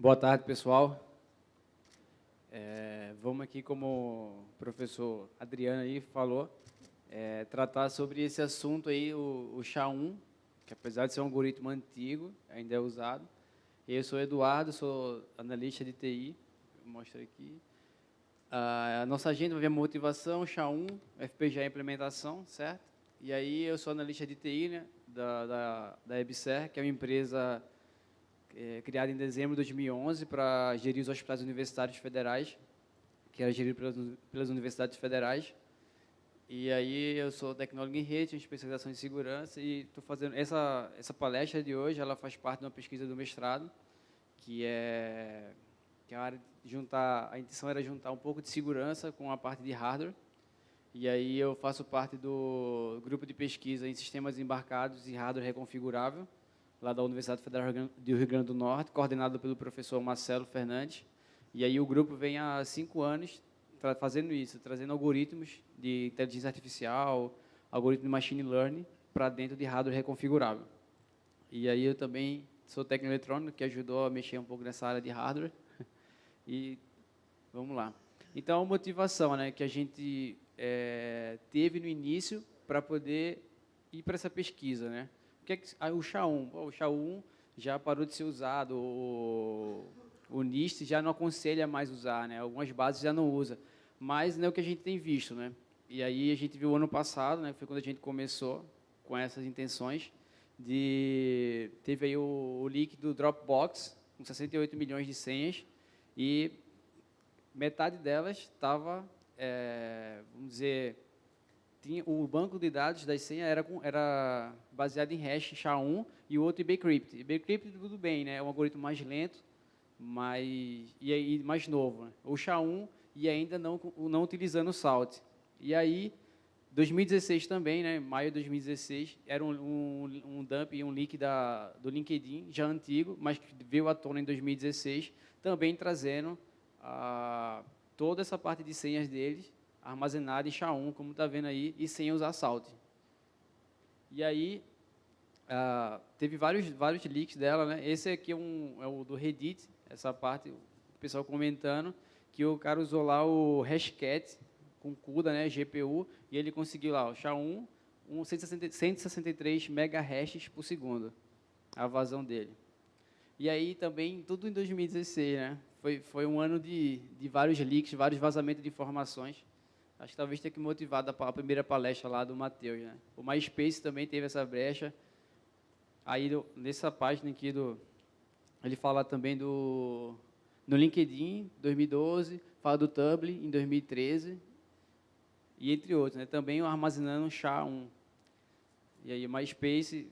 Boa tarde, pessoal. Vamos aqui, como o professor Adriano aí falou, tratar sobre esse assunto aí, o SHA-1, que apesar de ser um algoritmo antigo, ainda é usado. Eu sou Eduardo, sou analista de TI, vou mostrar aqui. A nossa agenda vai ver motivação, SHA-1, FPGA implementação, certo? E aí eu sou analista de TI, né, da EBSER, que é uma empresa criada em dezembro de 2011 para gerir os hospitais universitários federais, que era gerido pelas universidades federais. E aí eu sou tecnólogo em rede, tenho especialização em segurança e estou fazendo essa palestra de hoje. Ela faz parte de uma pesquisa do mestrado, que é a área de juntar. A intenção era juntar um pouco de segurança com a parte de hardware. E aí eu faço parte do grupo de pesquisa em sistemas embarcados e hardware reconfigurável, lá da Universidade Federal do Rio Grande do Norte, coordenado pelo professor Marcelo Fernandes. E aí o grupo vem há 5 anos fazendo isso, trazendo algoritmos de inteligência artificial, algoritmos de machine learning para dentro de hardware reconfigurável. E aí eu também sou técnico eletrônico, que ajudou a mexer um pouco nessa área de hardware. E vamos lá. Então, a motivação, né, que a gente teve no início para poder ir para essa pesquisa, né? O SHA-1, o SHA-1 já parou de ser usado, o NIST já não aconselha mais usar, né? Algumas bases já não usa, mas não é o que a gente tem visto, né? E aí a gente viu ano passado, né? Foi quando a gente começou com essas intenções teve aí o leak do Dropbox com 68 milhões de senhas e metade delas estava, vamos dizer, o banco de dados das senhas era baseado em hash SHA-1 e o outro em Bcrypt. Bcrypt tudo bem, né? É um algoritmo mais lento, e mais novo, né? O SHA-1 e ainda não utilizando o Salt. E aí, 2016 também, né? Maio de 2016, era um dump e um leak do LinkedIn, já antigo, mas que veio à tona em 2016, também trazendo toda essa parte de senhas deles, armazenada em SHA-1, como está vendo aí, e sem usar Salt. E aí, teve vários leaks dela, né? Esse aqui é o do Reddit, essa parte, o pessoal comentando, que o cara usou lá o Hashcat, com CUDA, né, GPU, e ele conseguiu lá, o SHA-1, 163 megahashes por segundo, a vazão dele. E aí também, tudo em 2016, né? Foi um ano de vários leaks, vários vazamentos de informações. Acho que talvez tenha que motivar a primeira palestra lá do Matheus, né? O MySpace também teve essa brecha. Aí, nessa página aqui, ele fala também no LinkedIn, 2012, fala do Tumblr, em 2013, e entre outros, né? Também armazenando um SHA-1. E aí, o MySpace,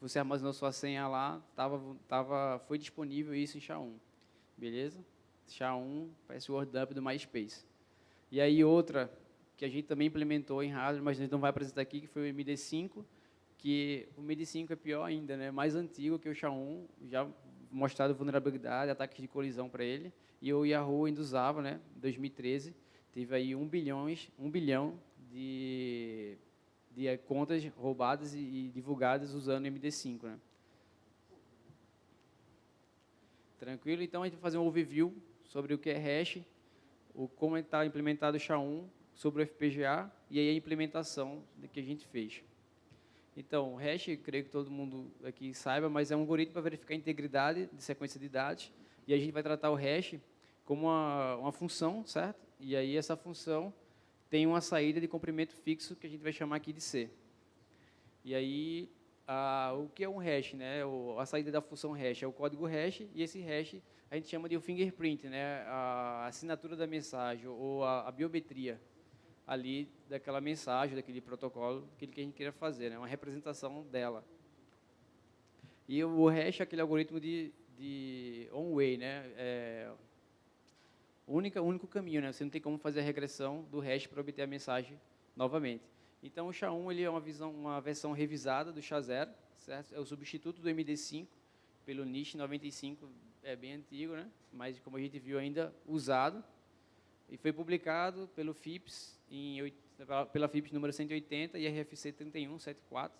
você armazenou sua senha lá, foi disponível isso em SHA-1. Beleza? SHA-1, password dump do MySpace. E aí outra que a gente também implementou em hardware, mas a gente não vai apresentar aqui, que foi o MD5, que o MD5 é pior ainda, né? Mais antigo que o SHA-1, já mostrado vulnerabilidade, ataques de colisão para ele, e o Yahoo ainda usava, né? Em 2013, teve aí 1 bilhão de contas roubadas e divulgadas usando o MD5, né? Tranquilo? Então, a gente vai fazer um overview sobre o que é hash, como está implementado o SHA-1, sobre o FPGA, e aí a implementação que a gente fez. Então, o hash, creio que todo mundo aqui saiba, mas é um algoritmo para verificar a integridade de sequência de dados, e a gente vai tratar o hash como uma função, certo? E aí essa função tem uma saída de comprimento fixo, que a gente vai chamar aqui de C. E aí, o que é um hash, né? A saída da função hash é o código hash, e esse hash a gente chama de fingerprint, né? A assinatura da mensagem, ou a biometria ali daquela mensagem, daquele protocolo, aquilo que a gente queria fazer, né? Uma representação dela. E o hash é aquele algoritmo de on-way, né? O único caminho, né? Você não tem como fazer a regressão do hash para obter a mensagem novamente. Então, o SHA-1 ele é uma versão revisada do SHA-0, certo? É o substituto do MD5 pelo NIST 95, é bem antigo, né? Mas, como a gente viu, ainda usado. E foi publicado pelo FIPS, pela FIPS número 180 e RFC 3174.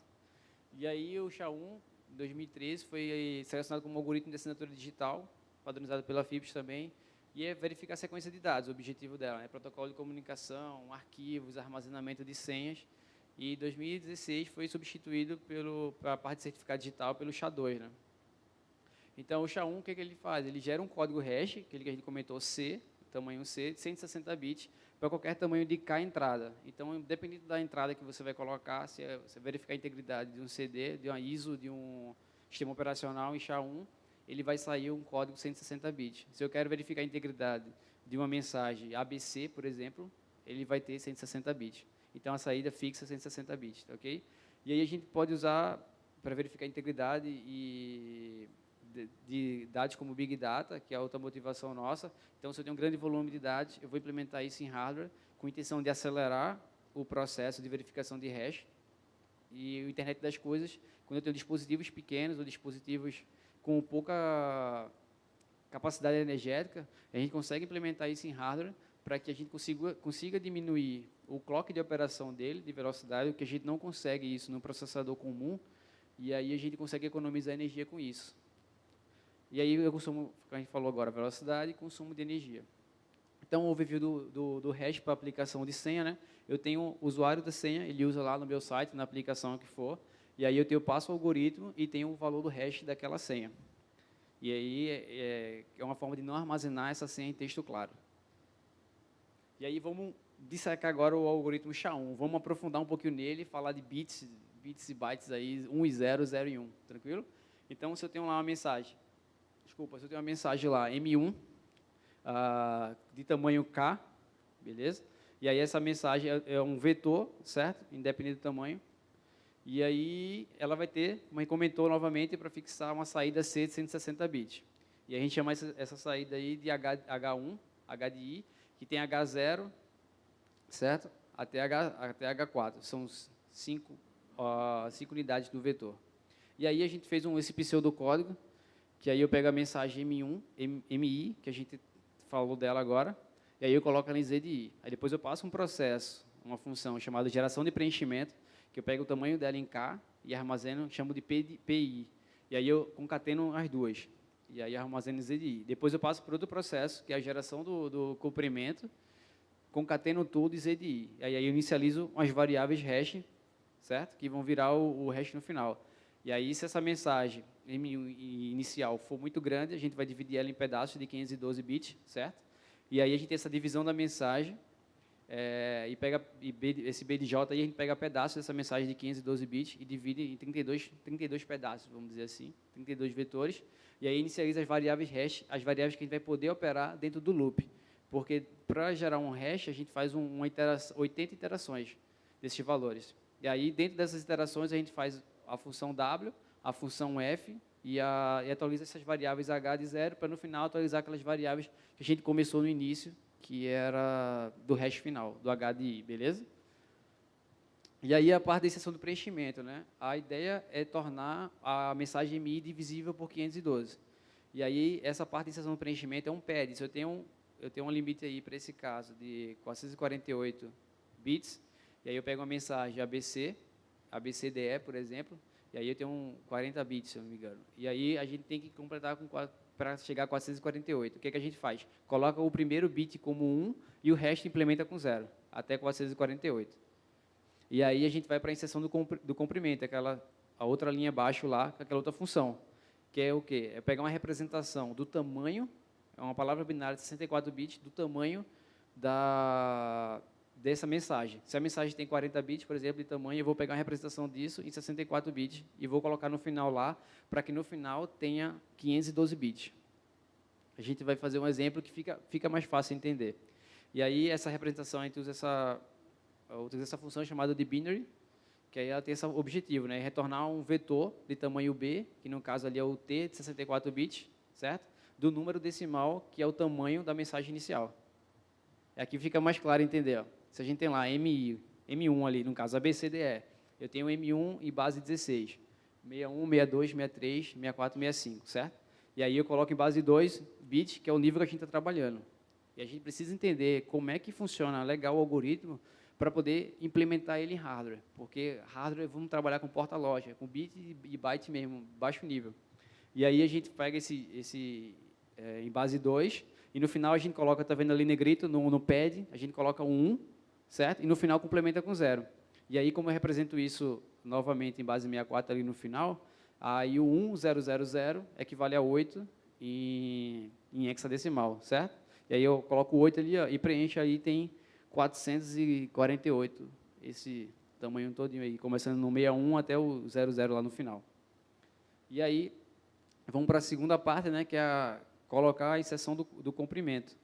E aí, o SHA-1, em 2013, foi selecionado como algoritmo de assinatura digital padronizado pela FIPS também, e é verificar a sequência de dados, o objetivo dela, né? Protocolo de comunicação, arquivos, armazenamento de senhas, e em 2016 foi substituído para a parte de certificado digital pelo SHA-2, né? Então, o SHA-1, o que ele faz? Ele gera um código hash, aquele que a gente comentou, C, tamanho C, de 160 bits, para qualquer tamanho de K entrada. Então, dependendo da entrada que você vai colocar, se você verificar a integridade de um CD, de uma ISO, de um sistema operacional em SHA-1, ele vai sair um código 160 bits. Se eu quero verificar a integridade de uma mensagem ABC, por exemplo, ele vai ter 160 bits. Então, a saída fixa 160 bits, ok? E aí a gente pode usar para verificar a integridade de dados como Big Data, que é outra motivação nossa. Então, se eu tenho um grande volume de dados, eu vou implementar isso em hardware com a intenção de acelerar o processo de verificação de hash. E o Internet das Coisas, quando eu tenho dispositivos pequenos ou dispositivos com pouca capacidade energética, a gente consegue implementar isso em hardware para que a gente consiga diminuir o clock de operação dele, de velocidade, o que a gente não consegue isso no processador comum, e aí a gente consegue economizar energia com isso. E aí eu consumo, como a gente falou agora, velocidade e consumo de energia. Então, o overview do hash para aplicação de senha, né? Eu tenho o usuário da senha, ele usa lá no meu site, na aplicação que for, e aí eu passo o algoritmo e tenho o valor do hash daquela senha. E aí é uma forma de não armazenar essa senha em texto claro. E aí vamos dissecar agora o algoritmo SHA-1. Vamos aprofundar um pouquinho nele, falar de bits e bytes aí, 1 e 0, 0 e 1, tranquilo? Então, se eu tenho lá uma mensagem, se eu tenho uma mensagem lá, M1, de tamanho K, beleza? E aí essa mensagem é um vetor, certo? Independente do tamanho. E aí ela vai ter, como a gente comentou novamente, para fixar uma saída C de 160 bits. E a gente chama essa saída aí de H1, HDI, que tem H0, certo? Até H4. São 5 unidades do vetor. E aí a gente fez esse pseudocódigo, que aí eu pego a mensagem M1, MI, que a gente falou dela agora, e aí eu coloco ela em ZDI. Aí depois eu passo um processo, uma função chamada geração de preenchimento, que eu pego o tamanho dela em K e armazeno, chamo de PI. E aí eu concateno as duas. E aí armazeno em ZDI. Depois eu passo para outro processo, que é a geração do comprimento, concateno tudo em ZDI. E aí eu inicializo as variáveis hash, certo? Que vão virar o hash no final. E aí, se essa mensagem inicial for muito grande, a gente vai dividir ela em pedaços de 512 bits, certo? E aí a gente tem essa divisão da mensagem, esse BDJ aí a gente pega pedaços dessa mensagem de 512 bits e divide em 32 pedaços, vamos dizer assim, 32 vetores, e aí inicializa as variáveis hash, as variáveis que a gente vai poder operar dentro do loop. Porque para gerar um hash, a gente faz 80 iterações desses valores. E aí, dentro dessas iterações, a gente faz a função W, a função F, e atualiza essas variáveis H de 0, para no final atualizar aquelas variáveis que a gente começou no início, que era do hash final, do H de I, beleza? E aí a parte da inserção do preenchimento, né? A ideia é tornar a mensagem MI divisível por 512. E aí essa parte da inserção do preenchimento é um PAD. Se eu tenho um limite aí para esse caso de 448 bits, e aí eu pego uma mensagem ABC, ABCDE, por exemplo, e aí eu tenho 40 bits, se eu não me engano. E aí a gente tem que completar para chegar a 448. O que a gente faz? Coloca o primeiro bit como 1 e o resto implementa com 0, até 448. E aí a gente vai para a inserção do comprimento, a outra linha abaixo lá, com aquela outra função, que é o quê? É pegar uma representação do tamanho, é uma palavra binária de 64 bits, do tamanho dessa mensagem. Se a mensagem tem 40 bits, por exemplo, de tamanho, eu vou pegar uma representação disso em 64 bits e vou colocar no final lá, para que no final tenha 512 bits. A gente vai fazer um exemplo que fica mais fácil entender. E aí, essa representação, a gente usa essa função chamada de binary, que aí ela tem esse objetivo, né? Retornar um vetor de tamanho B, que no caso ali é o T de 64 bits, certo? Do número decimal, que é o tamanho da mensagem inicial. Aqui fica mais claro entender, ó. Se a gente tem lá M1 ali, no caso ABCDE, eu tenho M1 e base 16, 61, 62, 63, 64, 65, certo? E aí eu coloco em base 2 bits, que é o nível que a gente está trabalhando. E a gente precisa entender como é que funciona legal o algoritmo para poder implementar ele em hardware. Porque hardware, vamos trabalhar com porta-loja, com bit e byte mesmo, baixo nível. E aí a gente pega em base 2, e no final a gente coloca, está vendo ali negrito, no pad, a gente coloca um 1, certo? E no final complementa com 0. E aí, como eu represento isso novamente em base 64 ali no final, aí o 1000 equivale a 8 em hexadecimal, certo? E aí eu coloco o 8 ali, ó, e preencho aí, tem 448, esse tamanho todinho aí, começando no 61 até o 00 lá no final. E aí, vamos para a segunda parte, né, que é colocar a inserção do comprimento.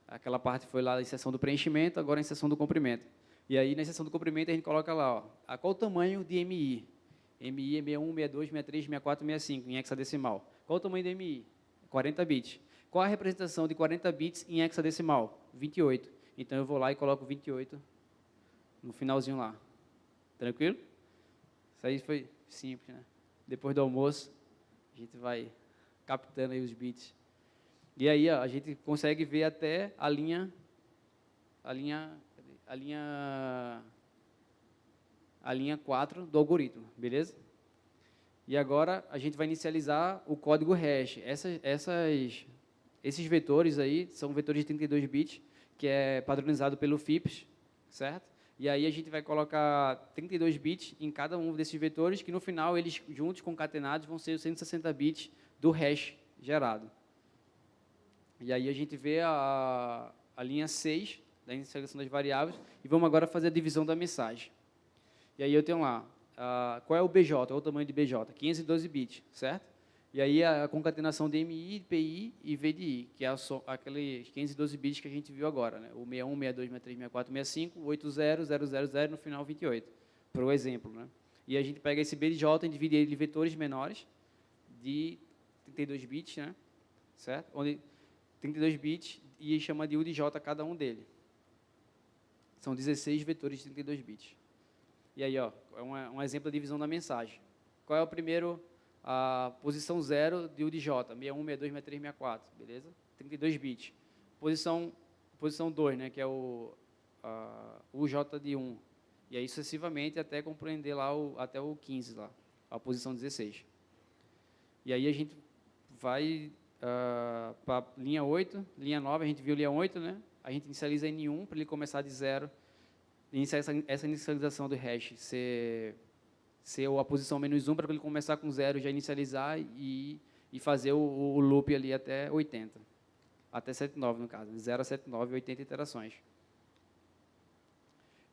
Aquela parte foi lá a inserção do preenchimento, agora a inserção do comprimento. E aí, na inserção do comprimento, a gente coloca lá, ó, qual o tamanho de MI? MI é 61, 62, 63, 64, 65, em hexadecimal. Qual o tamanho de MI? 40 bits. Qual a representação de 40 bits em hexadecimal? 28. Então, eu vou lá e coloco 28 no finalzinho lá. Tranquilo? Isso aí foi simples, né? Depois do almoço, a gente vai captando aí os bits. E aí, ó, a gente consegue ver até a linha 4 do algoritmo, beleza? E agora a gente vai inicializar o código hash. Esses vetores aí são vetores de 32 bits, que é padronizado pelo FIPS, certo? E aí a gente vai colocar 32 bits em cada um desses vetores, que no final eles juntos, concatenados, vão ser os 160 bits do hash gerado. E aí a gente vê a linha 6 da inicialização das variáveis, e vamos agora fazer a divisão da mensagem. E aí eu tenho lá, qual é o BJ, qual é o tamanho de BJ? 512 bits, certo? E aí a concatenação de MI, PI e VDI, que é aqueles 512 bits que a gente viu agora, né? O 61, 62, 63, 64, 65, 80, 000, no final 28, para o exemplo, né? E a gente pega esse BJ e divide ele em vetores menores de 32 bits, né? Certo? Onde 32 bits e chama de UDJ cada um dele. São 16 vetores de 32 bits. E aí, ó, é um exemplo da divisão da mensagem. Qual é o primeiro? A posição 0 de UDJ, 61, 62, 63, 64, beleza? 32 bits. Posição 2, né, que é o UJ de 1. E aí, sucessivamente, até compreender lá até o 15, lá, a posição 16. E aí, a gente vai para a linha 8, linha 9, a gente viu linha 8, né? A gente inicializa N1 para ele começar de 0. Iniciar essa inicialização do hash ser a posição -1 para ele começar com 0, já inicializar e fazer o loop ali até 80. Até 79, no caso. 0 a 79, 80 iterações.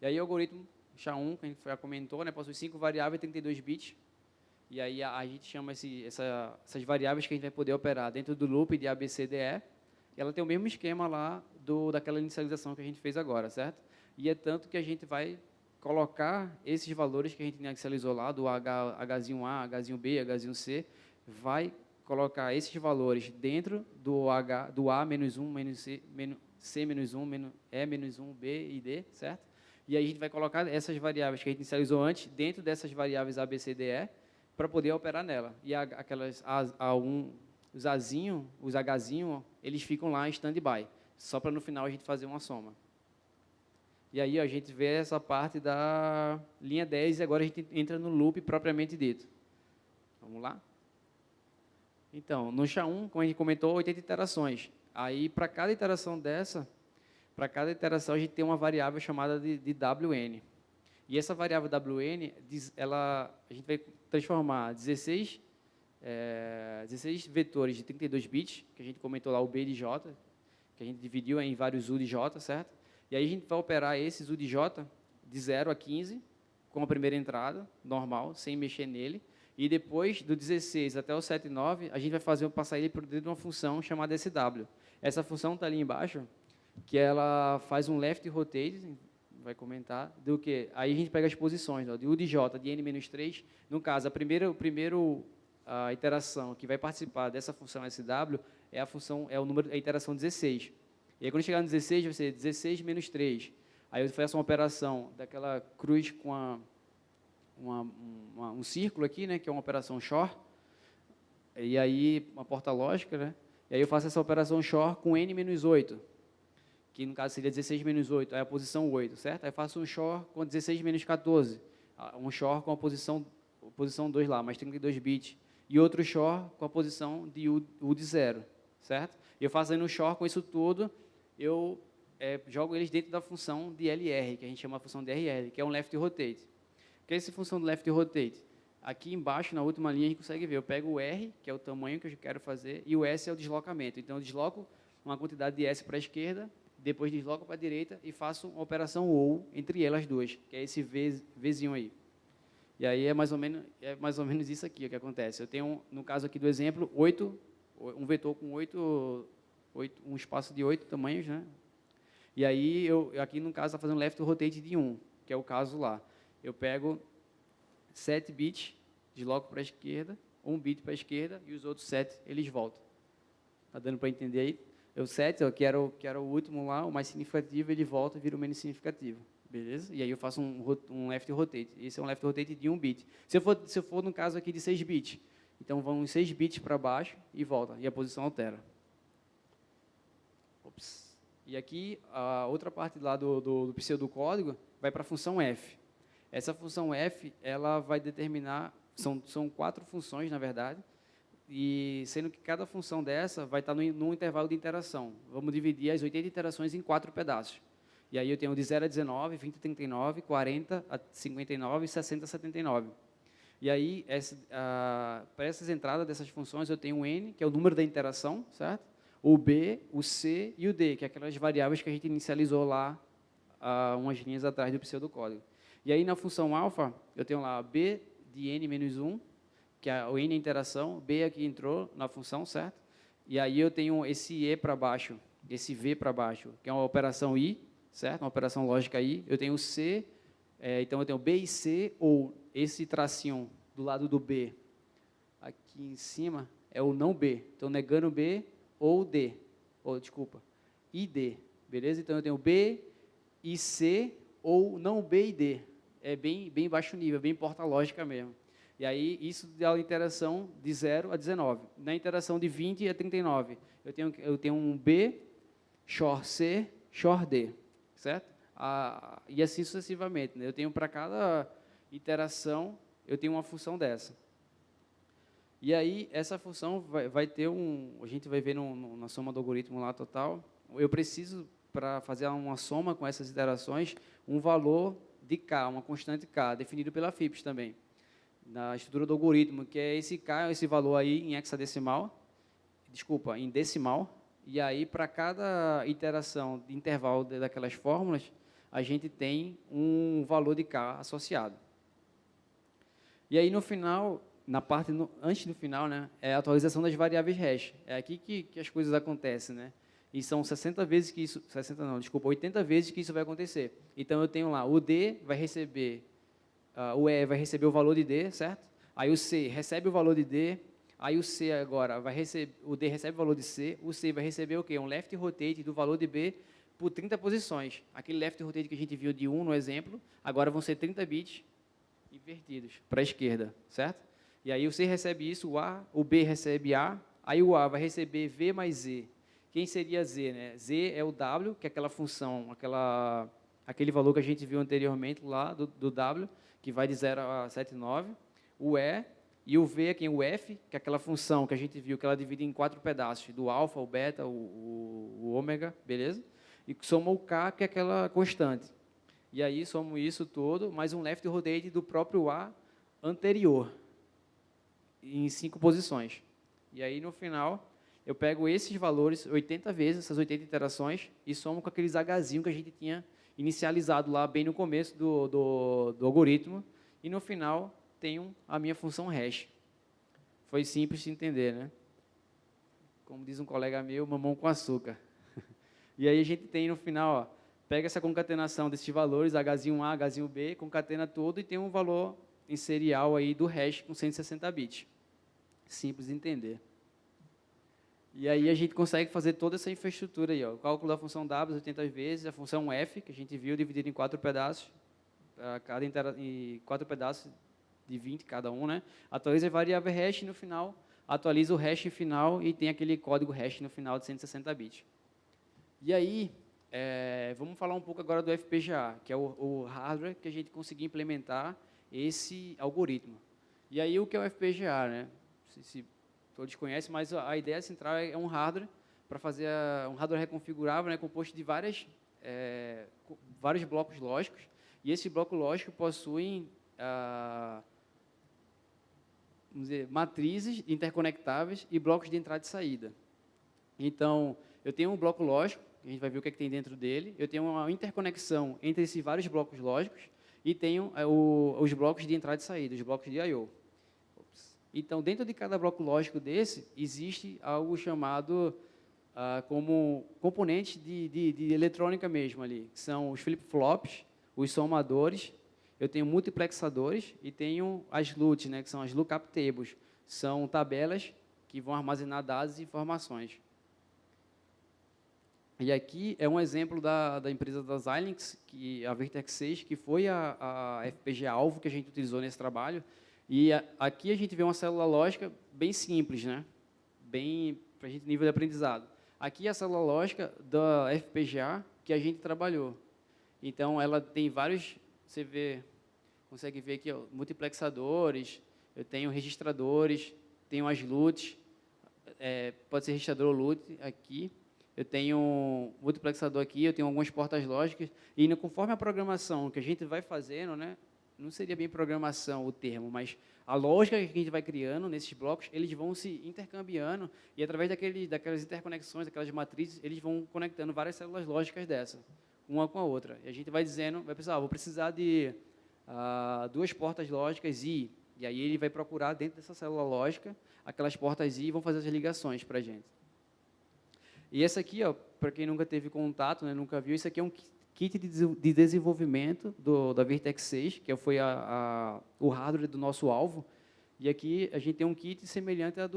E aí o algoritmo SHA-1, que a gente já comentou, né, possui 5 variáveis e 32 bits. E aí a gente chama essas variáveis que a gente vai poder operar dentro do loop de ABCDE. E ela tem o mesmo esquema lá daquela inicialização que a gente fez agora, certo? E é tanto que a gente vai colocar esses valores que a gente inicializou lá, do Hzinho-A, Hzinho-B, Hzinho-C, vai colocar esses valores dentro do A-1, C-1, E-1, B e D, certo? E aí a gente vai colocar essas variáveis que a gente inicializou antes dentro dessas variáveis A, B, C, D, E, para poder operar nela. E aquelas os Azinho, os Hzinho, eles ficam lá em stand-by, só para no final a gente fazer uma soma. E aí a gente vê essa parte da linha 10 e agora a gente entra no loop propriamente dito. Vamos lá? Então, no SHA-1, como a gente comentou, 80 iterações. Aí, para cada iteração dessa, para cada iteração a gente tem uma variável chamada de WN. E essa variável WN, a gente vai transformar 16 vetores de 32 bits, que a gente comentou lá, o B de J, que a gente dividiu em vários U de J, certo? E aí a gente vai operar esses U de J de 0 a 15, com a primeira entrada, normal, sem mexer nele. E depois, do 16 até o 79, a gente vai passar ele por dentro de uma função chamada SW. Essa função está ali embaixo, que ela faz um left rotate, vai comentar, do que? Aí a gente pega as posições, ó, de U de J, de N-3. No caso, a iteração que vai participar dessa função SW é a iteração 16. E aí, quando chegar no 16, vai ser 16 menos 3. Aí eu faço uma operação daquela cruz com um círculo aqui, né, que é uma operação XOR. E aí, uma porta lógica, né? E aí eu faço essa operação XOR com N menos 8, que no caso seria 16 menos 8, aí a posição 8, certo? Aí eu faço um XOR com 16 menos 14, um XOR com a posição 2 lá, mais 32 bits. E outro XOR com a posição de U de 0, certo? Eu fazendo um short com isso tudo, eu jogo eles dentro da função de LR, que a gente chama a função de RL, que é um left rotate. O que é essa função do left rotate? Aqui embaixo, na última linha, a gente consegue ver. Eu pego o R, que é o tamanho que eu quero fazer, e o S é o deslocamento. Então, eu desloco uma quantidade de S para a esquerda, depois desloco para a direita e faço uma operação OU entre elas duas, que é esse Vzinho aí. E aí é mais ou menos isso aqui que acontece. Eu tenho, no caso aqui do exemplo, um vetor com um espaço de 8 tamanhos, né? E aí, aqui no caso, está fazendo left rotate de 1, que é o caso lá. Eu pego 7 bits, desloco para a esquerda, 1 bit para a esquerda, e os outros 7, eles voltam. Está dando para entender aí? O 7, que era o último lá, o mais significativo, ele volta e vira o menos significativo. Beleza? E aí eu faço um left rotate. Esse é um left rotate de 1 bit. Se eu for no caso aqui de 6 bits, então vão 6 bits para baixo e volta, e a posição altera. Ops. E aqui, a outra parte lá do pseudocódigo vai para a função f. Essa função f, ela vai determinar, são 4 funções, na verdade, e sendo que cada função dessa vai estar num intervalo de interação. Vamos dividir as 80 interações em 4 pedaços. E aí eu tenho de 0 a 19, 20 a 39, 40 a 59 e 60 a 79. E aí, para essas entradas dessas funções, eu tenho o n, que é o número da interação, certo? O b, o c e o d, que é aquelas variáveis que a gente inicializou lá umas linhas atrás do pseudocódigo. E aí, na função alfa, eu tenho lá b de n menos 1, que é o n é a interação, b aqui entrou na função, certo? E aí eu tenho esse e para baixo, esse v para baixo, que é uma operação i, certo? Uma operação lógica i. Eu tenho c, então eu tenho b e c, ou esse tracinho do lado do b, aqui em cima, é o não b. Então, negando b ou d, ou desculpa, e d, beleza? Então, eu tenho b e c, ou não b e d. É bem baixo nível, bem porta-lógica mesmo. E aí, isso dá a interação de 0 a 19. Na interação de 20 a 39, eu tenho um b, XOR c, XOR d, certo? E assim sucessivamente, né? Eu tenho para cada iteração, eu tenho uma função dessa. E aí, essa função vai ter a gente vai ver na soma do algoritmo lá total, eu preciso, para fazer uma soma com essas iterações, um valor de k, uma constante k, definido pela FIPS também, na estrutura do algoritmo, que é esse k, esse valor aí em hexadecimal, desculpa, em decimal, e aí, para cada iteração de intervalo daquelas fórmulas, a gente tem um valor de k associado. E aí, no final, antes do final, né, é a atualização das variáveis hash. É aqui que as coisas acontecem, né? E são 60 vezes que isso... 80 vezes que isso vai acontecer. Então, eu tenho lá, o D vai receber... o E vai receber o valor de D, certo? Aí o C recebe o valor de D, aí o C agora vai receber... O D recebe o valor de C, o C vai receber o quê? Um left rotate do valor de B por 30 posições. Aquele left rotate que a gente viu de 1 no exemplo, agora vão ser 30 bits invertidos para a esquerda, certo? E aí o C recebe isso, o B recebe A, aí o A vai receber V mais Z. Quem seria Z, né? Z é o W, que é aquela função, aquele valor que a gente viu anteriormente lá do W, que vai de 0 a 79. O E o V é quem? O F, que é aquela função que a gente viu que ela divide em 4 pedaços, do alfa, o beta, o ômega, beleza? E soma o K, que é aquela constante. E aí somo isso todo, mais um left rotate do próprio A anterior, em 5 posições. E aí, no final, eu pego esses valores, 80 vezes, essas 80 iterações, e somo com aqueles Hzinho que a gente tinha inicializado lá bem no começo do algoritmo, e no final tenho a minha função hash. Foi simples de entender, né? Como diz um colega meu, mamão com açúcar. E aí a gente tem no final, ó, pega essa concatenação desses valores, Hzinho A, Hzinho B, concatena tudo e tem um valor em serial aí do hash com 160 bits. Simples de entender. E aí a gente consegue fazer toda essa infraestrutura aí, ó. O cálculo da função W 80 vezes, a função f, que a gente viu, dividida em 4 pedaços, em 4 pedaços de 20 cada um, né? Atualiza a variável hash no final, atualiza o hash final e tem aquele código hash no final de 160 bits. E aí, vamos falar um pouco agora do FPGA, que é o hardware que a gente conseguiu implementar esse algoritmo. E aí, o que é o FPGA, né? todos conhecem, mas a ideia central é um hardware para fazer um hardware reconfigurável, né, composto de vários blocos lógicos, e esse bloco lógico possuem vamos dizer, matrizes interconectáveis e blocos de entrada e saída. Então, eu tenho um bloco lógico, a gente vai ver o que, é que tem dentro dele, eu tenho uma interconexão entre esses vários blocos lógicos e tenho os blocos de entrada e saída, os blocos de I/O. Então, dentro de cada bloco lógico desse, existe algo chamado como componentes de eletrônica mesmo ali, que são os flip-flops, os somadores, eu tenho multiplexadores e tenho as LUTs, né, que são as lookup tables, são tabelas que vão armazenar dados e informações. E aqui é um exemplo da empresa da Xilinx, que a Virtex 6, que foi a FPGA-alvo que a gente utilizou nesse trabalho. E aqui a gente vê uma célula lógica bem simples, né? Bem para a gente nível de aprendizado. Aqui é a célula lógica da FPGA que a gente trabalhou. Então, ela tem vários, consegue ver aqui, ó, multiplexadores, eu tenho registradores, tenho as LUTs, pode ser registrador ou LUT aqui. Eu tenho um multiplexador aqui, eu tenho algumas portas lógicas, e conforme a programação que a gente vai fazendo, né, não seria bem programação o termo, mas a lógica que a gente vai criando nesses blocos, eles vão se intercambiando, e através daquelas interconexões, daquelas matrizes, eles vão conectando várias células lógicas dessa, uma com a outra. E a gente vai dizendo, vai pensar, vou precisar de 2 portas lógicas I, e aí ele vai procurar dentro dessa célula lógica, aquelas portas I e vão fazer as ligações para a gente. E essa aqui, para quem nunca teve contato, né, nunca viu, isso aqui é um kit de desenvolvimento da Virtex 6, que foi o hardware do nosso alvo. E aqui a gente tem um kit semelhante a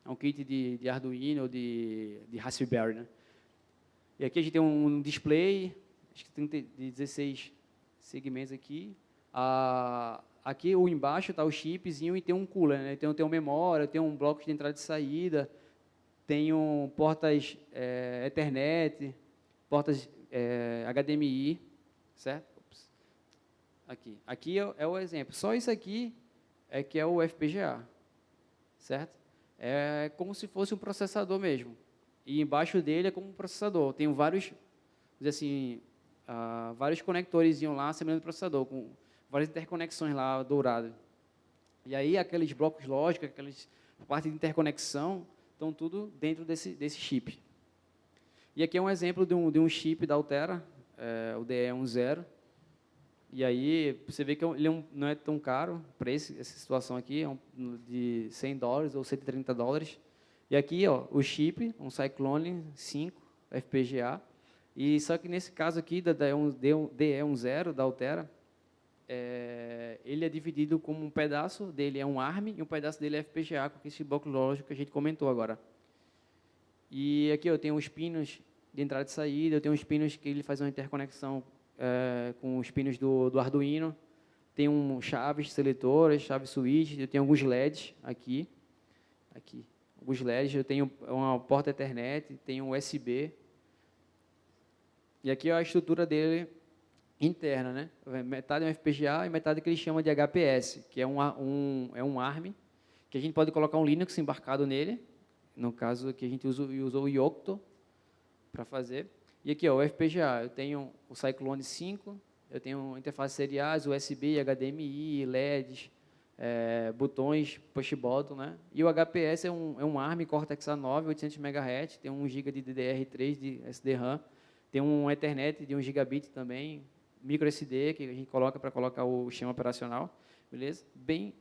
um kit de Arduino ou de Raspberry, né? E aqui a gente tem um display, acho que tem de 16 segmentos aqui. Aqui embaixo está o chipzinho e tem um cooler, né? Então tem uma memória, tem um bloco de entrada e saída, tenho portas Ethernet, portas HDMI, certo? Ops. Aqui é o exemplo. Só isso aqui é que é o FPGA, certo? É como se fosse um processador mesmo. E embaixo dele é como um processador. Tenho vários, vamos dizer assim, vários conectores lá semelhante ao processador, com várias interconexões lá douradas. E aí aqueles blocos lógicos, aquelas partes de interconexão, estão tudo dentro desse chip. E aqui é um exemplo de um chip da Altera, o DE10. E aí você vê que ele não é tão caro para essa situação aqui, de $100 ou $130. E aqui, ó, o chip, um Cyclone 5 FPGA. E só que nesse caso aqui da DE10 da Altera, ele é dividido como um pedaço dele é um ARM e um pedaço dele é FPGA, com esse bloco lógico que a gente comentou agora. E aqui eu tenho os pinos de entrada e saída, eu tenho os pinos que ele faz uma interconexão com os pinos do Arduino, tem chaves seletoras, chaves switch, eu tenho alguns LEDs aqui, alguns LEDs, eu tenho uma porta Ethernet, tenho um USB, e aqui é a estrutura dele interna, né? Metade é um FPGA e metade que ele chama de HPS, que é um ARM, que a gente pode colocar um Linux embarcado nele, no caso aqui a gente usou o Yocto para fazer. E aqui, ó, o FPGA, eu tenho o Cyclone 5, eu tenho interfaces seriais, USB, HDMI, LEDs, botões push button, né? E o HPS é um ARM Cortex A9, 800 MHz, tem 1 GB de DDR3 de SD-RAM, tem um Ethernet de 1 gigabit também, micro SD, que a gente coloca para colocar o sistema operacional, beleza? Bem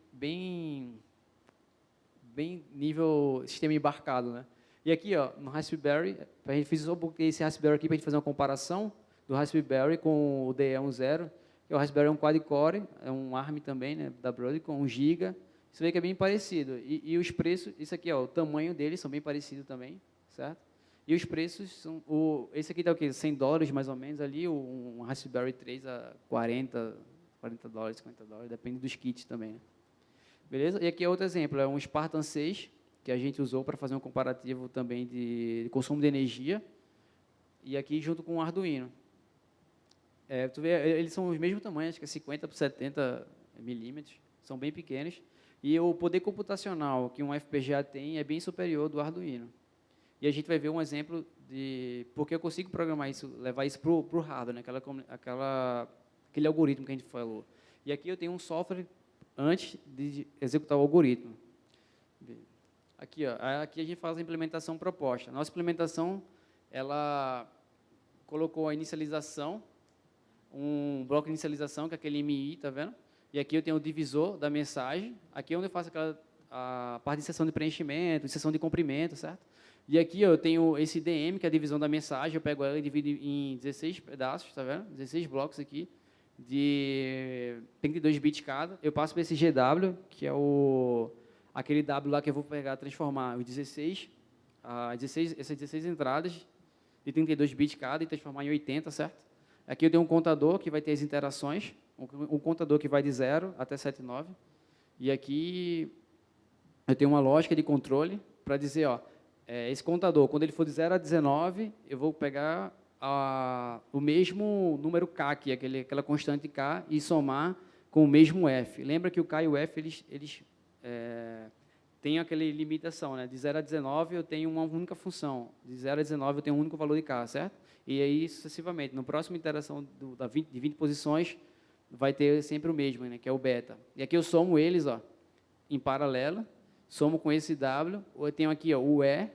nível sistema embarcado, né? E aqui, ó, no Raspberry, a gente fez só esse Raspberry aqui para a gente fazer uma comparação do Raspberry com o DE10, que o Raspberry é um quad-core, é um ARM também, né, da Broadcom, 1 GB. Você vê que é bem parecido. E os preços, isso aqui, ó, o tamanho deles são bem parecidos também, certo? E os preços são, esse aqui está o quê? $100 mais ou menos ali, um Raspberry 3 a $40, $50, depende dos kits também, né? Beleza? E aqui é outro exemplo, é um Spartan 6, que a gente usou para fazer um comparativo também de consumo de energia, e aqui junto com o Arduino. Tu vê, eles são os mesmos tamanhos, acho que é 50 por 70 milímetros, são bem pequenos. E o poder computacional que um FPGA tem é bem superior do Arduino. E a gente vai ver um exemplo de porque eu consigo programar isso, levar isso para o hardware, né? Aquele algoritmo que a gente falou. E aqui eu tenho um software antes de executar o algoritmo. Aqui, ó, aqui a gente faz a implementação proposta. Nossa implementação, ela colocou a inicialização, um bloco de inicialização, que é aquele MI, tá vendo? E aqui eu tenho o divisor da mensagem. Aqui é onde eu faço a parte de inserção de preenchimento, inserção de comprimento, certo? E aqui eu tenho esse DM, que é a divisão da mensagem. Eu pego ela e divido em 16 pedaços, tá vendo? 16 blocos aqui, de 32 bits cada. Eu passo para esse GW, que é aquele W lá que eu vou pegar, transformar os 16, essas 16 entradas de 32 bits cada e transformar em 80, certo? Aqui eu tenho um contador que vai ter as interações, um contador que vai de 0 até 79. E aqui eu tenho uma lógica de controle para dizer, ó, esse contador, quando ele for de 0 a 19, eu vou pegar o mesmo número K aqui, aquela constante K, e somar com o mesmo F. Lembra que o K e o F, eles têm aquela limitação, né? De 0 a 19 eu tenho uma única função, de 0 a 19 eu tenho um único valor de K, certo? E aí, sucessivamente, na próxima iteração de 20 posições, vai ter sempre o mesmo, né? Que é o beta. E aqui eu somo eles, ó, em paralelo, somo com esse W, eu tenho aqui, ó, o E,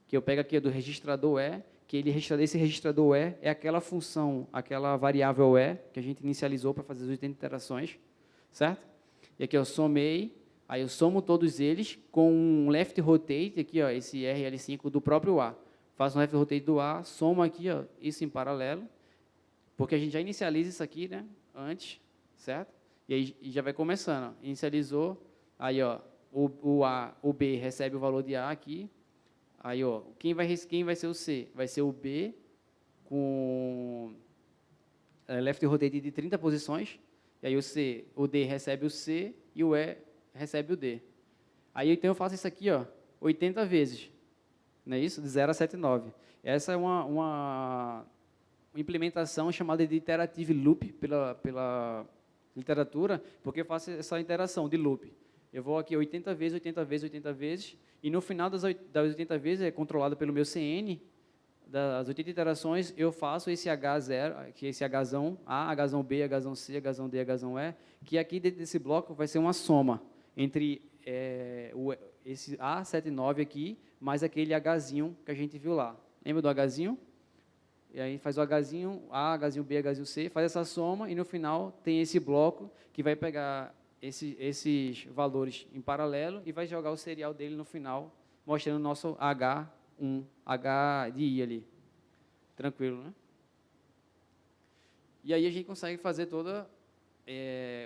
que eu pego aqui do registrador E, que esse registrador E é aquela função, aquela variável E, que a gente inicializou para fazer as 80 iterações, certo? E aqui eu somei, aí eu somo todos eles com um left rotate, aqui, ó, esse RL5 do próprio A. Faço um left rotate do A, somo aqui, ó, isso em paralelo, porque a gente já inicializa isso aqui, né, antes, certo? E aí já vai começando, ó, inicializou, aí, ó, o B recebe o valor de A aqui, aí, ó, quem vai ser o C? Vai ser o B com left rotate de 30 posições, e aí o D recebe o C e o E recebe o D. Aí então eu faço isso aqui, ó, 80 vezes, não é isso? De 0 a 79. Essa é uma implementação chamada de iterative loop pela literatura, porque eu faço essa interação de loop. Eu vou aqui 80 vezes, 80 vezes, 80 vezes, e no final das 80 vezes, é controlado pelo meu CN, das 80 iterações, eu faço esse H0, que é esse Hzão A, Hzão B, Hzão C, Hzão D, Hzão E, que aqui dentro desse bloco vai ser uma soma entre esse A79 aqui, mais aquele Hzinho que a gente viu lá. Lembra do Hzinho? E aí faz o Hzinho A, Hzinho B, Hzinho C, faz essa soma, e no final tem esse bloco que vai pegar esses valores em paralelo e vai jogar o serial dele no final, mostrando o nosso H de I ali. Tranquilo, né? E aí a gente consegue fazer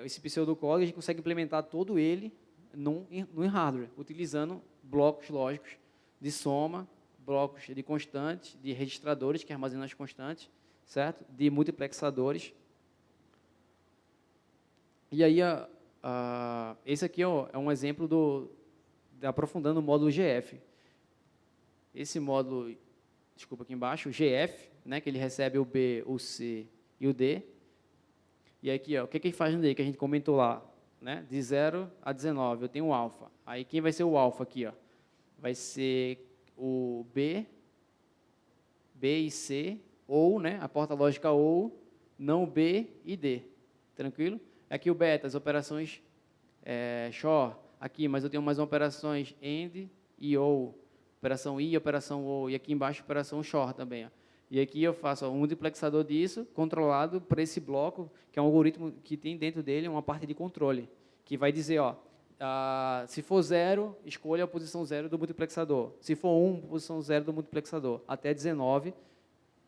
esse pseudocódigo, a gente consegue implementar todo ele no hardware, utilizando blocos lógicos de soma, blocos de constantes, de registradores que armazenam as constantes, certo? De multiplexadores. E aí, esse aqui é um exemplo aprofundando o módulo GF. Esse módulo, desculpa, aqui embaixo, o GF, né, que ele recebe o B, o C e o D. E aqui, ó, o que ele faz no D, que a gente comentou lá, né, de 0 a 19, eu tenho o alfa. Aí, quem vai ser o alfa aqui? Ó? Vai ser o B e C, ou, né, a porta lógica ou, não B e D. Tranquilo? Aqui o beta, as operações XOR, aqui, mas eu tenho mais operações AND e OR, operação I, operação OR, e aqui embaixo operação XOR também. Ó. E aqui eu faço um multiplexador disso, controlado por esse bloco, que é um algoritmo que tem dentro dele uma parte de controle, que vai dizer, ó, se for 0, escolha a posição 0 do multiplexador. Se for 1, posição 0 do multiplexador. Até 19,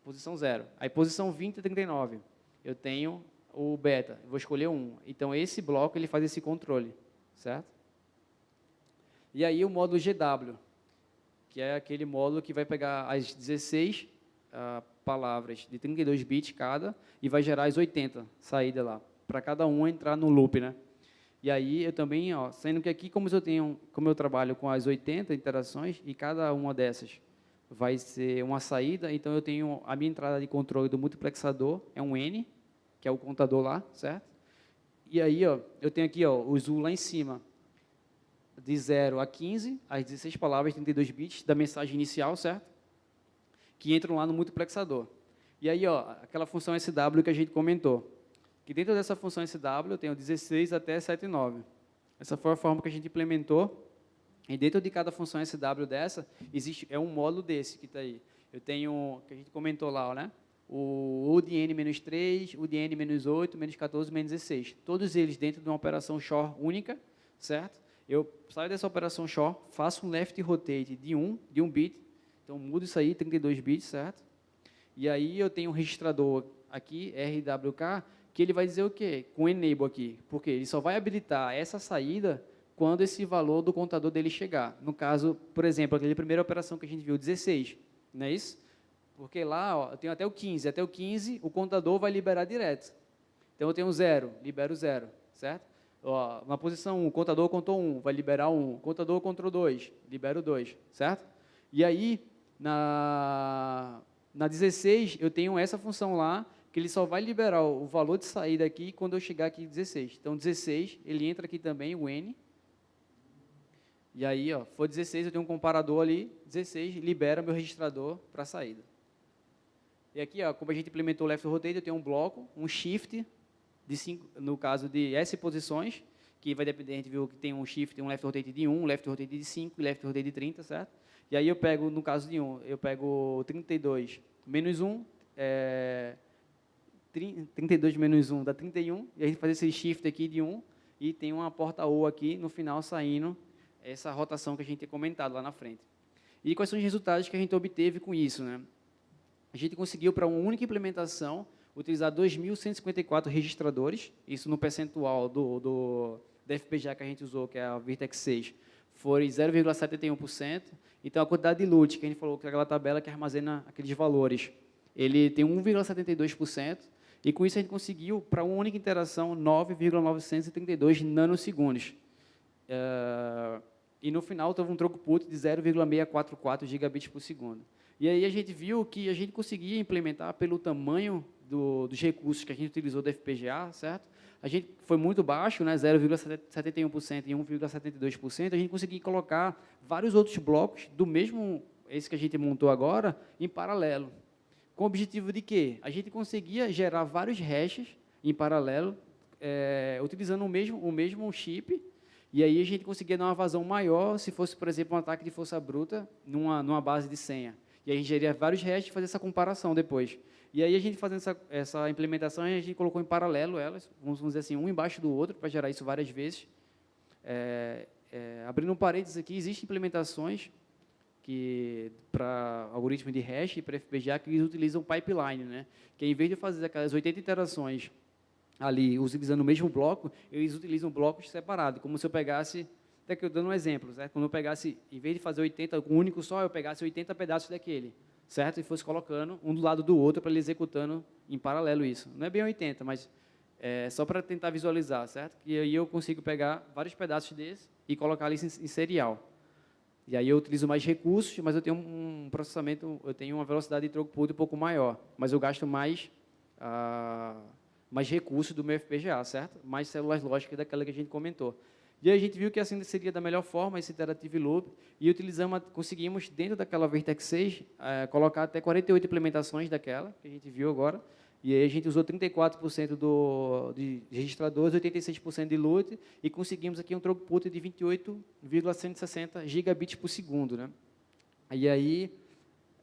posição 0. Aí, posição 20 e 39, eu tenho o beta, eu vou escolher 1. Então, esse bloco ele faz esse controle, certo? E aí, o módulo GW, que é aquele módulo que vai pegar as 16 palavras de 32 bits cada e vai gerar as 80 saídas lá, para cada um entrar no loop, né? E aí eu também, ó, sendo que aqui como eu trabalho com as 80 interações e cada uma dessas vai ser uma saída, então eu tenho a minha entrada de controle do multiplexador, é um N, que é o contador lá, certo? E aí, ó, eu tenho aqui, ó, o ZU lá em cima, de 0 a 15, as 16 palavras, 32 bits da mensagem inicial, certo? Que entram lá no multiplexador. E aí, ó, aquela função SW que a gente comentou, que dentro dessa função SW eu tenho 16 até 79. Essa foi a forma que a gente implementou. E dentro de cada função SW dessa, é um módulo desse que está aí. Eu tenho, que a gente comentou lá, né? O UDN-3, UDN-8, -14, -16. Todos eles dentro de uma operação XOR única, certo? Eu saio dessa operação XOR, faço um left rotate de 1 bit, então mudo isso aí, 32 bits, certo? E aí eu tenho um registrador aqui, RWK, que ele vai dizer o quê? Com enable aqui, porque ele só vai habilitar essa saída quando esse valor do contador dele chegar. No caso, por exemplo, aquela primeira operação que a gente viu, 16, não é isso? Porque lá, ó, eu tenho até o 15. Até o 15, o contador vai liberar direto. Então, eu tenho 0, libero 0, certo? Ó, na posição 1, o contador contou 1, vai liberar 1. O contador contou 2, libero 2, certo? E aí, na 16, eu tenho essa função lá, que ele só vai liberar o valor de saída aqui quando eu chegar aqui em 16. Então, 16, ele entra aqui também, o N. E aí, ó, for 16, eu tenho um comparador ali, 16, libera meu registrador para a saída. E aqui, ó, como a gente implementou o left rotate, eu tenho um bloco, um shift, de 5, no caso de S posições, que vai depender, a gente viu que tem um shift, um left rotate de 1, um left rotate de 5 e left rotate de 30, certo? E aí eu pego, no caso de 1, eu pego 32 menos 1, 32 menos 1 dá 31, e a gente faz esse shift aqui de 1, e tem uma porta O aqui, no final, saindo essa rotação que a gente tem comentado lá na frente. E quais são os resultados que a gente obteve com isso, né? A gente conseguiu, para uma única implementação, utilizar 2.154 registradores, isso no percentual da FPGA que a gente usou, que é a Virtex 6, foi 0,71%. Então, a quantidade de LUT, que a gente falou, que é aquela tabela que armazena aqueles valores, ele tem 1,72%, e com isso a gente conseguiu, para uma única interação, 9,932 nanosegundos. E no final teve um throughput de 0,644 gigabits por segundo. E aí a gente viu que a gente conseguia implementar pelo tamanho dos recursos que a gente utilizou da FPGA, certo? A gente foi muito baixo, né, 0,71% e 1,72%, a gente conseguia colocar vários outros blocos do mesmo, esse que a gente montou agora, em paralelo. Com o objetivo de quê? A gente conseguia gerar vários hashes em paralelo, utilizando o mesmo chip. E aí a gente conseguia dar uma vazão maior se fosse, por exemplo, um ataque de força bruta numa base de senha. E aí a gente geria vários hashes e fazia essa comparação depois. E aí a gente fazendo essa implementação, a gente colocou em paralelo elas, vamos dizer assim, um embaixo do outro, para gerar isso várias vezes. Abrindo um parênteses aqui, existem implementações para algoritmos de hash e para FPGA que eles utilizam pipeline, né? Que em vez de fazer aquelas 80 iterações ali, utilizando o mesmo bloco, eles utilizam blocos separados, como se eu pegasse, até que eu dando um exemplo, certo? Quando eu pegasse, em vez de fazer 80 com um único só, eu pegasse 80 pedaços daquele, certo? E fosse colocando um do lado do outro para ele executando em paralelo isso. Não é bem 80, mas só para tentar visualizar, certo? E aí eu consigo pegar vários pedaços desse e colocar ali em serial. E aí eu utilizo mais recursos, mas eu tenho um processamento, eu tenho uma velocidade de throughput um pouco maior, mas eu gasto mais recursos do meu FPGA, certo? Mais células lógicas daquela que a gente comentou. E aí a gente viu que assim seria da melhor forma esse iterative loop e conseguimos, dentro daquela Virtex 6, colocar até 48 implementações daquela, que a gente viu agora, e aí a gente usou 34% de registradores, 86% de LUT, e conseguimos aqui um throughput de 28,160 gigabits por segundo, né? E aí,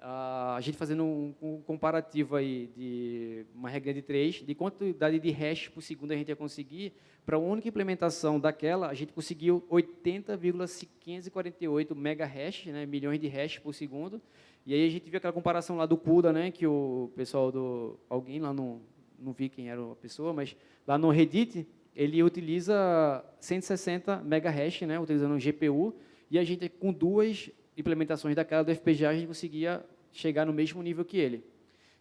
a gente fazendo um comparativo aí de uma regra de 3, de quantidade de hash por segundo a gente ia conseguir, para a única implementação daquela, a gente conseguiu 80,548 megahash, né, milhões de hash por segundo, e aí a gente viu aquela comparação lá do CUDA, né, que o pessoal alguém lá, não vi quem era a pessoa, mas lá no Reddit, ele utiliza 160 megahash, né, utilizando um GPU, e a gente, com duas implementações daquela do FPGA, a gente conseguia chegar no mesmo nível que ele.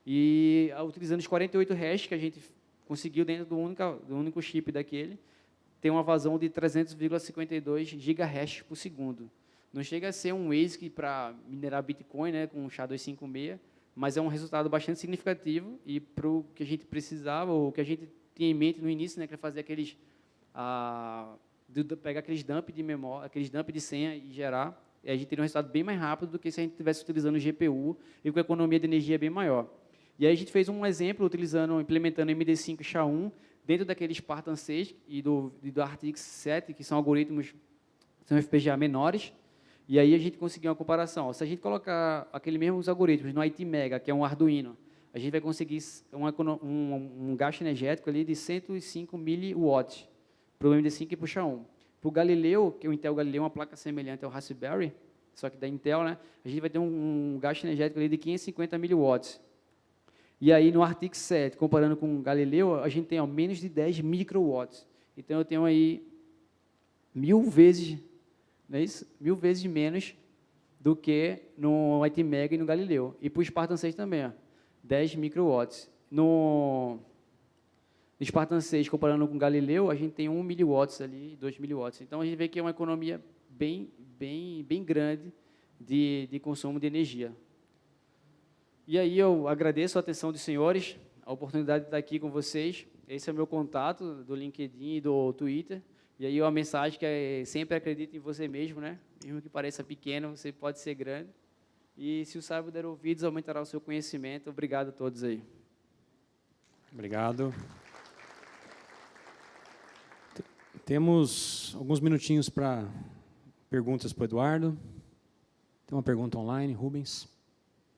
E utilizando os 48 hash que a gente conseguiu dentro do único chip daquele, tem uma vazão de 300,52 gigahash por segundo. Não chega a ser um ASIC para minerar Bitcoin, né, com o SHA-256, mas é um resultado bastante significativo e para o que a gente precisava, ou o que a gente tinha em mente no início, né, que é fazer aqueles pegar aqueles dump de memória, aqueles dump de senha e gerar, e a gente teria um resultado bem mais rápido do que se a gente estivesse utilizando o GPU e com a economia de energia bem maior. E aí a gente fez um exemplo implementando MD5 SHA-1 dentro daquele Spartan 6 e do RTX 7, que são algoritmos, são FPGA menores, e aí a gente conseguiu uma comparação. Se a gente colocar aqueles mesmos algoritmos no ITmega, que é um Arduino, a gente vai conseguir um gasto energético ali de 105 miliwatts para o MD5 e para o SHA-1. Para o Galileu, que o Intel Galileu é uma placa semelhante ao Raspberry, só que da Intel, né, a gente vai ter um gasto energético ali de 550 miliwatts. E aí, no RTX 7, comparando com o Galileu, a gente tem menos de 10 microwatts. Então, eu tenho aí 1000 vezes, não é isso? 1000 vezes menos do que no ITmega e no Galileu. E para o Spartan 6 também, 10 microwatts. No Spartan 6, comparando com o Galileu, a gente tem 1 miliwatts ali, 2 miliwatts. Então, a gente vê que é uma economia bem grande de consumo de energia. E aí eu agradeço a atenção dos senhores, a oportunidade de estar aqui com vocês. Esse é o meu contato do LinkedIn e do Twitter. E aí uma mensagem que é sempre acredite em você mesmo, né? Mesmo que pareça pequeno, você pode ser grande. E se o sábio der ouvidos, aumentará o seu conhecimento. Obrigado a todos aí. Obrigado. Temos alguns minutinhos para perguntas para o Eduardo. Tem uma pergunta online, Rubens?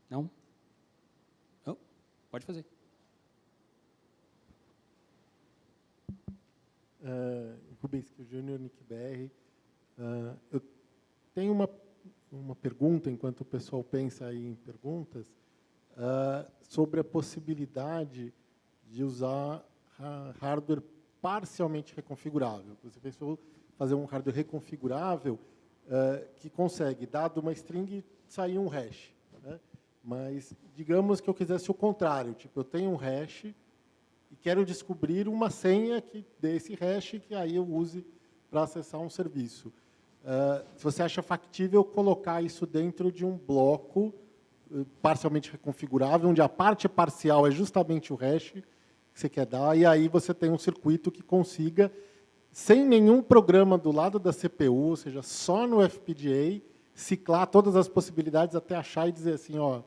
Não? Oh, pode fazer. Rubens Júnior, NICBR. Eu tenho uma pergunta, enquanto o pessoal pensa aí em perguntas, sobre a possibilidade de usar hardware parcialmente reconfigurável. Você pensou fazer um hardware reconfigurável que consegue, dado uma string, sair um hash. Né? Mas, digamos que eu quisesse o contrário, tipo, eu tenho um hash e quero descobrir uma senha que dê esse hash que aí eu use para acessar um serviço. Se você acha factível colocar isso dentro de um bloco parcialmente reconfigurável, onde a parte parcial é justamente o hash que você quer dar, e aí você tem um circuito que consiga, sem nenhum programa do lado da CPU, ou seja, só no FPGA, ciclar todas as possibilidades até achar e dizer assim, ó,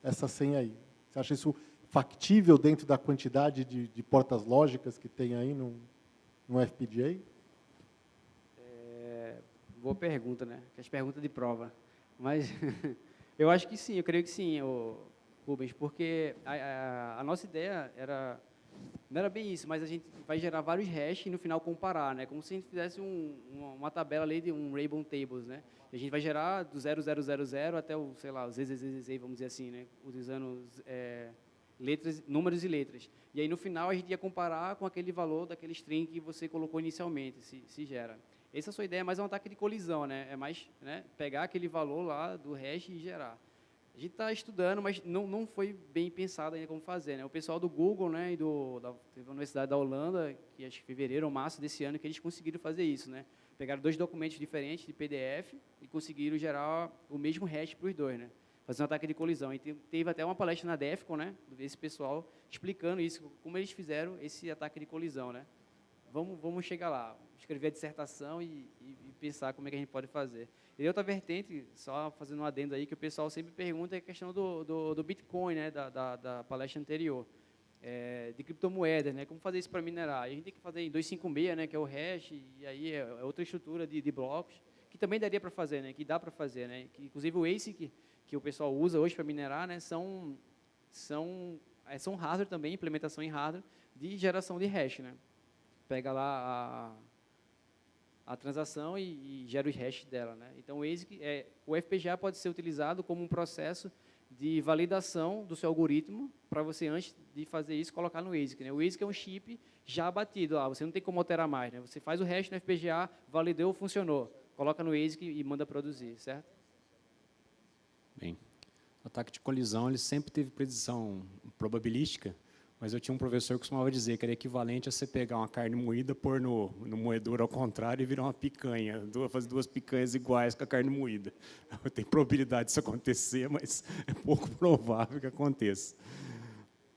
essa senha aí. Você acha isso factível dentro da quantidade de portas lógicas que tem aí no FPGA? Boa pergunta, né? As perguntas de prova. Mas eu acho que sim, eu creio que sim, Rubens, porque a nossa ideia não era bem isso, mas a gente vai gerar vários hashes e no final comparar, né? Como se a gente fizesse uma tabela ali de um Rainbow Tables, né? E a gente vai gerar do 0000 até o, sei lá, o ZZZZ, vamos dizer assim, né? Utilizando letras, números e letras. E aí, no final, a gente ia comparar com aquele valor daquele string que você colocou inicialmente, se gera. Essa é a sua ideia, é mais um ataque de colisão, né? É mais, né, pegar aquele valor lá do hash e gerar. A gente está estudando, mas não foi bem pensado ainda como fazer, né? O pessoal do Google, né, teve a Universidade da Holanda, que acho que fevereiro ou março desse ano, que eles conseguiram fazer isso, né? Pegaram 2 documentos diferentes de PDF e conseguiram gerar o mesmo hash para os dois, né? Fazer um ataque de colisão. E teve até uma palestra na DEFCON, né, desse pessoal, explicando isso, como eles fizeram esse ataque de colisão, né? Vamos chegar lá, escrever a dissertação e pensar como é que a gente pode fazer. E outra vertente, só fazendo um adendo aí, que o pessoal sempre pergunta, é a questão do Bitcoin, né, da palestra anterior, de criptomoedas, né, como fazer isso para minerar. E a gente tem que fazer em 256, né, que é o hash, e aí é outra estrutura de blocos, que também daria para fazer, né, que dá para fazer, né, que inclusive o ASIC, que o pessoal usa hoje para minerar, né, são hardware também, implementação em hardware de geração de hash, né. Pega lá a transação e gera os hashes dela, né. Então o FPGA pode ser utilizado como um processo de validação do seu algoritmo para você, antes de fazer isso, colocar no ASIC, né. O ASIC é um chip já batido lá, você não tem como alterar mais, né. Você faz o hash no FPGA, validou, funcionou, coloca no ASIC e manda produzir, certo? Bem, o ataque de colisão ele sempre teve precisão probabilística, mas eu tinha um professor que costumava dizer que era equivalente a você pegar uma carne moída, pôr no moedor ao contrário e virar uma picanha, fazer 2 picanhas iguais com a carne moída. Tem probabilidade disso acontecer, mas é pouco provável que aconteça.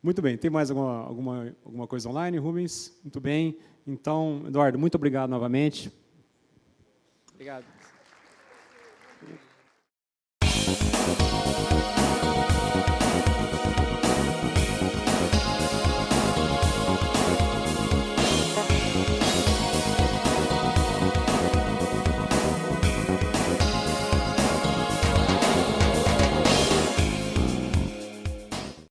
Muito bem, tem mais alguma coisa online, Rubens? Muito bem. Então, Eduardo, muito obrigado novamente Obrigado.